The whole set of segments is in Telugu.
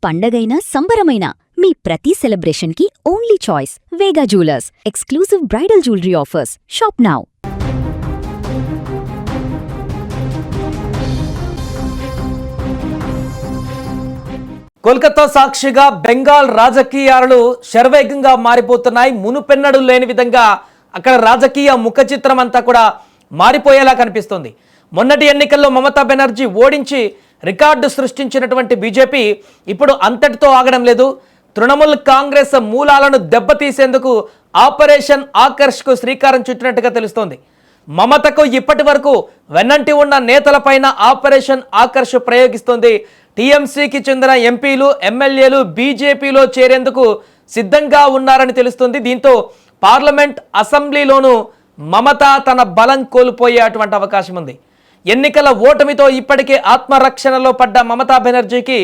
పండగైనా సంబరమైనా మీ ప్రతి సెలబ్రేషన్కి only choice Vega jewellers. Exclusive bridal jewellery offers. Shop now. Kolkata సాక్షిగా బెంగాల్ రాజకీయాలు శరవేగంగా మారిపోతున్నాయి. మునుపెన్నడు లేని విధంగా అక్కడ రాజకీయ ముఖ చిత్రం అంతా కూడా మారిపోయేలా కనిపిస్తుంది. మొన్నటి ఎన్నికల్లో మమతా బెనర్జీ ఓడించి రికార్డు సృష్టించినటువంటి బీజేపీ ఇప్పుడు అంతటితో ఆగడం లేదు. తృణమూల్ కాంగ్రెస్ మూలాలను దెబ్బతీసేందుకు ఆపరేషన్ ఆకర్ష్కు శ్రీకారం చుట్టినట్టుగా తెలుస్తోంది. మమతకు ఇప్పటి వరకు వెన్నంటి ఉన్న నేతలపైన ఆపరేషన్ ఆకర్ష్ ప్రయోగిస్తోంది. టీఎంసీకి చెందిన ఎంపీలు, ఎమ్మెల్యేలు బీజేపీలో చేరేందుకు సిద్ధంగా ఉన్నారని తెలుస్తుంది. దీంతో పార్లమెంట్, అసెంబ్లీలోనూ మమత తన బలం కోల్పోయే అటువంటి అవకాశం ఉంది. ఎన్నికల ఓటమితో ఇప్పటికే ఆత్మరక్షణలో పడ్డ మమతా బెనర్జీకి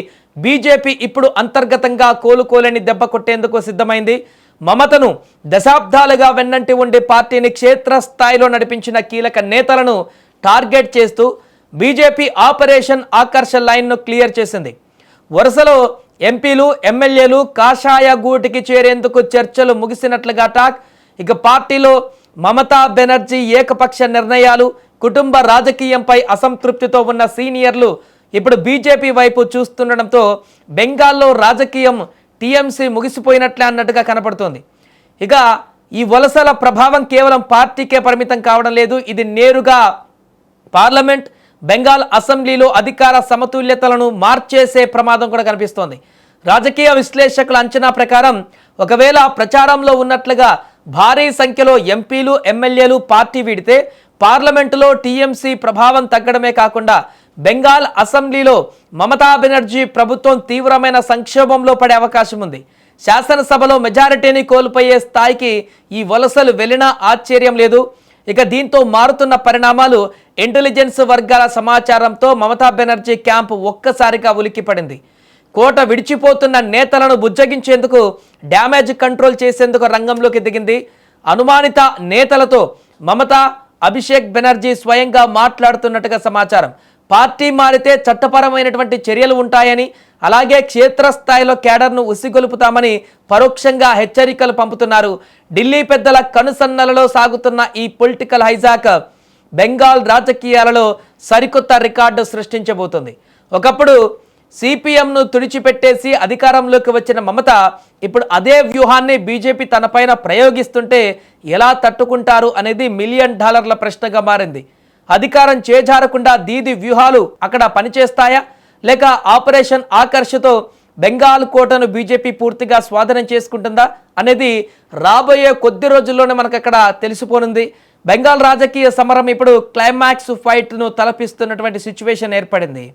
బీజేపీ ఇప్పుడు అంతర్గతంగా కోలుకోలేని దెబ్బ కొట్టేందుకు సిద్ధమైంది. మమతను దశాబ్దాలుగా వెన్నంటి ఉండి పార్టీని క్షేత్రస్థాయిలో నడిపించిన కీలక నేతలను టార్గెట్ చేస్తూ బీజేపీ ఆపరేషన్ ఆకర్ష్ లైన్ను క్లియర్ చేసింది. వరుసలో ఎంపీలు, ఎమ్మెల్యేలు కాషాయ గూటికి చేరేందుకు చర్చలు ముగిసినట్లుగా టాక్. ఇక పార్టీలో మమతా బెనర్జీ ఏకపక్ష నిర్ణయాలు, కుటుంబ రాజకీయంపై అసంతృప్తితో ఉన్న సీనియర్లు ఇప్పుడు బీజేపీ వైపు చూస్తుండడంతో బెంగాల్లో రాజకీయం టీఎంసీ ముగిసిపోయినట్లే అన్నట్టుగా కనపడుతోంది. ఇక ఈ వలసల ప్రభావం కేవలం పార్టీకే పరిమితం కావడం లేదు. ఇది నేరుగా పార్లమెంట్, బెంగాల్ అసెంబ్లీలో అధికార సమతుల్యతలను మార్చేసే ప్రమాదం కూడా కనిపిస్తోంది. రాజకీయ విశ్లేషకుల అంచనా ప్రకారం ఒకవేళ ప్రచారంలో ఉన్నట్లుగా భారీ సంఖ్యలో ఎంపీలు, ఎమ్మెల్యేలు పార్టీ వీడితే పార్లమెంటులో టీఎంసీ ప్రభావం తగ్గడమే కాకుండా బెంగాల్ అసెంబ్లీలో మమతా బెనర్జీ ప్రభుత్వం తీవ్రమైన సంక్షోభంలో పడే అవకాశం ఉంది. శాసనసభలో మెజారిటీని కోల్పోయే స్థాయికి ఈ వలసలు వెళ్ళినా ఆశ్చర్యం లేదు. ఇక దీంతో మారుతున్న పరిణామాలు, ఇంటెలిజెన్స్ వర్గాల సమాచారంతో మమతా బెనర్జీ క్యాంపు ఒక్కసారిగా ఉలిక్కిపడింది. కోట విడిచిపోతున్న నేతలను బుజ్జగించేందుకు, డ్యామేజ్ కంట్రోల్ చేసేందుకు రంగంలోకి దిగింది. అనుమానిత నేతలతో మమతా, అభిషేక్ బెనర్జీ స్వయంగా మాట్లాడుతున్నట్టుగా సమాచారం. పార్టీ మారితే చట్టపరమైనటువంటి చర్యలు ఉంటాయని, అలాగే క్షేత్రస్థాయిలో క్యాడర్ను ఉసిగొలుపుతామని పరోక్షంగా హెచ్చరికలు పంపుతున్నారు. ఢిల్లీ పెద్దల కనుసన్నలలో సాగుతున్న ఈ పొలిటికల్ హైజాక్ బెంగాల్ రాజకీయాలలో సరికొత్త రికార్డు సృష్టించబోతుంది. ఒకప్పుడు సిపిఎంను తుడిచిపెట్టేసి అధికారంలోకి వచ్చిన మమత ఇప్పుడు అదే వ్యూహాన్ని బీజేపీ తనపైన ప్రయోగిస్తుంటే ఎలా తట్టుకుంటారు అనేది $1 మిలియన్ ప్రశ్నగా మారింది. అధికారం చేజారకుండా దీది వ్యూహాలు అక్కడ పనిచేస్తాయా, లేక ఆపరేషన్ ఆకర్షతో బెంగాల్ కోటను బీజేపీ పూర్తిగా స్వాధీనం చేసుకుంటుందా అనేది రాబోయే కొద్ది రోజుల్లోనే మనకు అక్కడ తెలిసిపోనుంది. బెంగాల్ రాజకీయ సమరం ఇప్పుడు క్లైమాక్స్ ఫైట్ను తలపిస్తున్నటువంటి సిచ్యువేషన్ ఏర్పడింది.